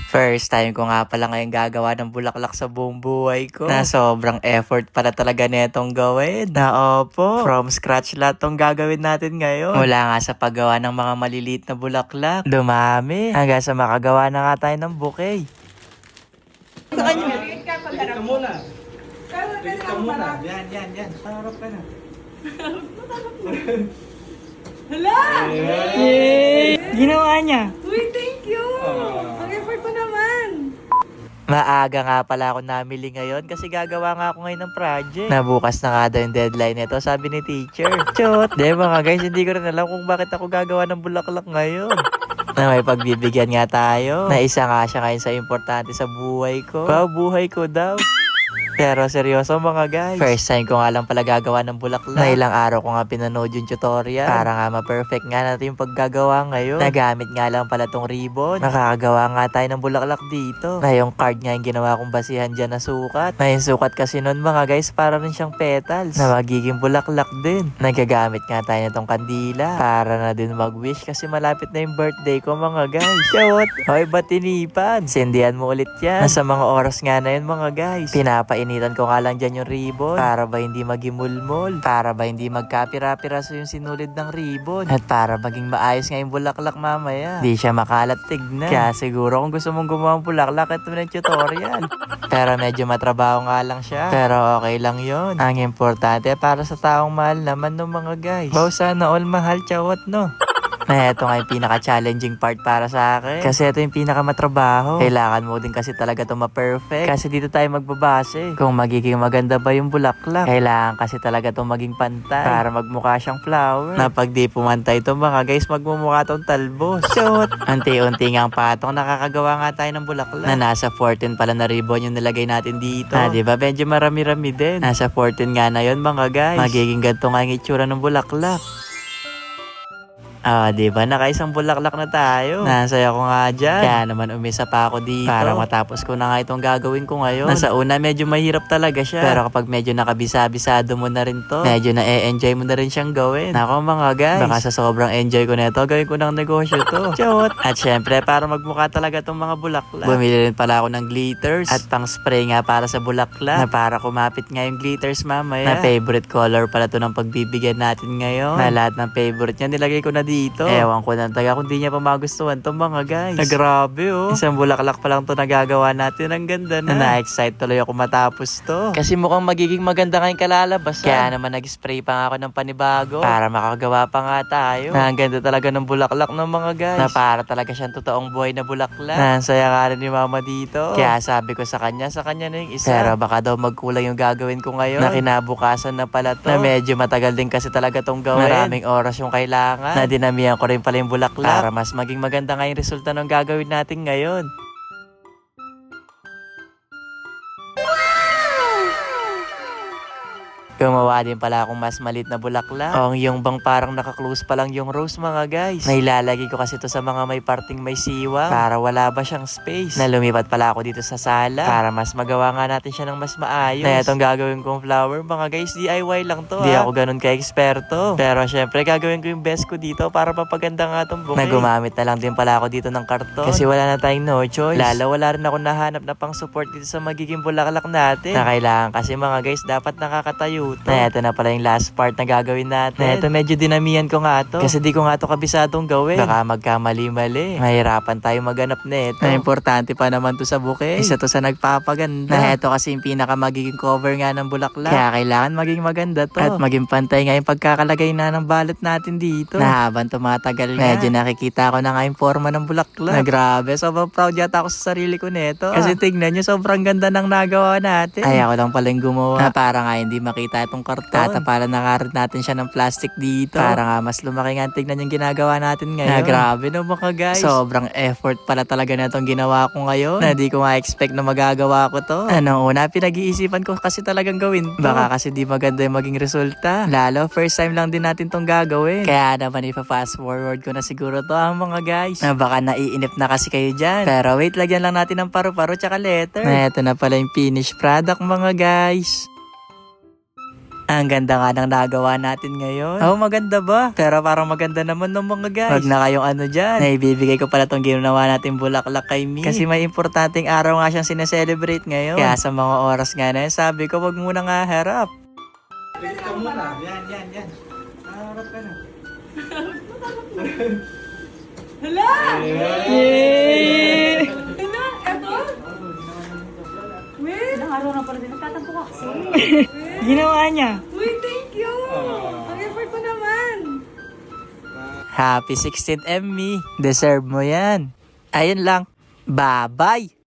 First time ko nga pala ngayon gagawa ng bulaklak sa buong buhay ko. Na sobrang effort pala talaga netong gawin. Na opo, from scratch lahat tong gagawin natin ngayon. Mula nga sa paggawa ng mga maliliit na bulaklak, dumami, hanggang sa makagawa na nga tayo ng bouquet. Sa kanya. Tigit ka muna. Tigit ka muna. Yan. Parap ka na. Hala! Yay! Ginawa niya. Uy, thank you! Ang effort ko naman! Maaga nga pala ako namili ngayon kasi gagawa nga ako ngayon ng project. Nabukas na nga daw yung deadline nito, sabi ni teacher. Chot! De mga guys, hindi ko rin alam kung bakit ako gagawa ng bulaklak ngayon. Na may pagbibigyan nga tayo. Na isa nga siya ngayon sa importante sa buhay ko. Wow, buhay ko daw. Pero seryoso mga guys, first time ko nga lang pala gagawa ng bulaklak. Na ilang araw ko nga pinanood yung tutorial para nga ma-perfect nga natin yung paggagawa ngayon. Nagamit nga lang pala tong ribbon. Makakagawa nga tayo ng bulaklak dito. Na yung card nga yung ginawa kong basihan dyan na sukat. Na yung sukat kasi nun mga guys, para rin siyang petals na magiging bulaklak din. Nagagamit nga tayo nitong kandila para na din mag-wish kasi malapit na yung birthday ko mga guys. Shawot! Hoy, ba't tinipan? Sindihan mo ulit yan. Nasa mga oras nga na yun mga guys. Pinapainitan ko nga lang dyan yung ribbon para ba hindi magimulmol, para ba hindi magkapira-piraso yung sinulid ng ribbon, at para maging maayos nga yung bulaklak mamaya. Di siya makalat tignan. Kaya siguro kung gusto mong gumawa ng bulaklak, ito na yung tutorial. Pero medyo matrabaho nga lang siya. Pero okay lang yon. Ang importante para sa taong mahal naman ng mga guys. Wow, sana all mahal, chawat no? Na ito nga yung pinaka-challenging part para sa akin. Kasi ito yung pinaka-matrabaho. Kailangan mo din kasi talaga ito ma-perfect. Kasi dito tayo magbabase kung magiging maganda ba yung bulaklak. Kailangan kasi talaga ito maging pantay para magmukha siyang flower. Na pag di pumantay ito mga guys, magmumukha itong talbos. Shot! Unti-unti nga ang patong nakakagawa nga tayo ng bulaklak. Na nasa 14 pala na ribbon yung nilagay natin dito. Diba? Medyo marami-rami din. Nasa 14 nga na yun mga guys. Magiging ganito nga yung itsura ng bulaklak. Diba? Nakaisang bulaklak na tayo. Nasaya ko nga dyan. Kaya naman umisa pa ako dito para matapos ko na nga itong gagawin ko ngayon. Nasa una medyo mahirap talaga siya. Pero kapag medyo nakabisa-bisado mo na rin to, medyo na-e-enjoy mo na rin siyang gawin. Nako mga guys, baka sa sobrang enjoy ko na ito, gawin ko ng negosyo to. Chot! At syempre, para magmukha talaga itong mga bulaklak, bumili rin pala ako ng glitters at pang spray nga para sa bulaklak. Na para kumapit nga yung glitters mamaya. Na favorite color pala to ng pagbibigyan natin ngayon. Na lahat ng favorite niya nilagay ko na dito. Ewan ko na taga kung di niya pa magustuhan to mga guys. Na grabe oh. Isang bulaklak pa lang to nagagawa natin. Ang ganda na. Na-excite tuloy ako matapos to. Kasi mukhang magiging maganda nga yung kalalabasan. Kaya naman nag-spray pa nga ako ng panibago para makagawa pa nga tayo. Na ang ganda talaga ng bulaklak ng mga guys. Na para talaga siyang totoong buhay na bulaklak. Na ang saya nga rin ni mama dito. Kaya sabi ko sa kanya na yung isa. Pero baka daw magkulang yung gagawin ko ngayon. Na kinabukasan na pala to. Na medyo matagal din kasi talaga tong gawin. Maraming oras yung kailangan. Na dinamihan ko rin pala yung bulaklak para mas maging maganda nga yung resulta ng gagawin natin ngayon. Gumawa din pala akong mas maliit na bulaklak. Yung bang parang naka-close pa lang yung rose mga guys. Nailalagay ko kasi ito sa mga may parting may siwa para wala ba siyang space. Na lumipat pala ako dito sa sala para mas magawa nga natin siya ng mas maayos. Na itong gagawin kong flower mga guys, DIY lang to. Di ako ganun ka-eksperto. Pero syempre gagawin ko yung best ko dito para mapaganda nga itong bouquet. Na gumamit na lang din pala ako dito ng karton. Kasi wala na tayong no choice. Wala rin ako nahanap na pang support dito sa magiging bulaklak natin. Na kailangan kasi mga guys dapat nakakatayo. Na ito na pala yung last part na gagawin natin. Na ito medyo dinamihan ko nga to. Kasi di ko nga to kabisadong gawin. Baka magkamali-mali. Mahirapan tayo maganap na ito. Na importante pa naman to sa bouquet. Isa to sa nagpapaganda. Na ito kasi yung pinaka magiging cover nga ng bulaklak. Kaya kailangan maging maganda to. At maging pantay nga yung pagkakalagay na ng balot natin dito. Na habang tumatagal nga, medyo nakikita ko na nga yung forma ng bulaklak. Na grabe, sobrang proud yata ako sa sarili ko nito. Kasi tignan nyo, sobrang ganda ng nagawa natin. Ay ako lang pala yung gumawa. Na para nga hindi makita itong karton. Tatapalan na nga rin natin siya ng plastic dito. Para nga mas lumaki nga tignan yung ginagawa natin ngayon. Na grabe no mga guys. Sobrang effort pala talaga na itong ginawa ko ngayon. Na di ko ma-expect na magagawa ko to. Una, pinag-iisipan ko kasi talagang gawin to. Baka kasi di maganda yung maging resulta. Lalo, first time lang din natin tong gagawin. Kaya naman ipa-fast forward ko na siguro to ang mga guys. Na baka naiinip na kasi kayo dyan. Pero wait, lagyan lang natin ng paru-paro tsaka letter. Na ito na pala yung finished product mga guys. Ang ganda nga ng nagawa natin ngayon. Oh, maganda ba? Pero parang maganda naman ng mga guys. Wag na kayong ano dyan. Naibibigay ko pala tong ginawa natin bulaklak kay Mi. Kasi may importanteng araw nga siyang sineselebrate ngayon. Kaya sa mga oras nga na yun, sabi ko wag muna nga harap. Tigil ka muna. Yan. Harap ka na. Hala! Yay! Hala, eto? Wait! Ilang araw na pala din. Nagtatampo ka kasi. Ginawa niya. Uy, thank you! Ang effort ko naman! Happy 16th, Emmy. Deserve mo yan. Ayun lang. Bye-bye!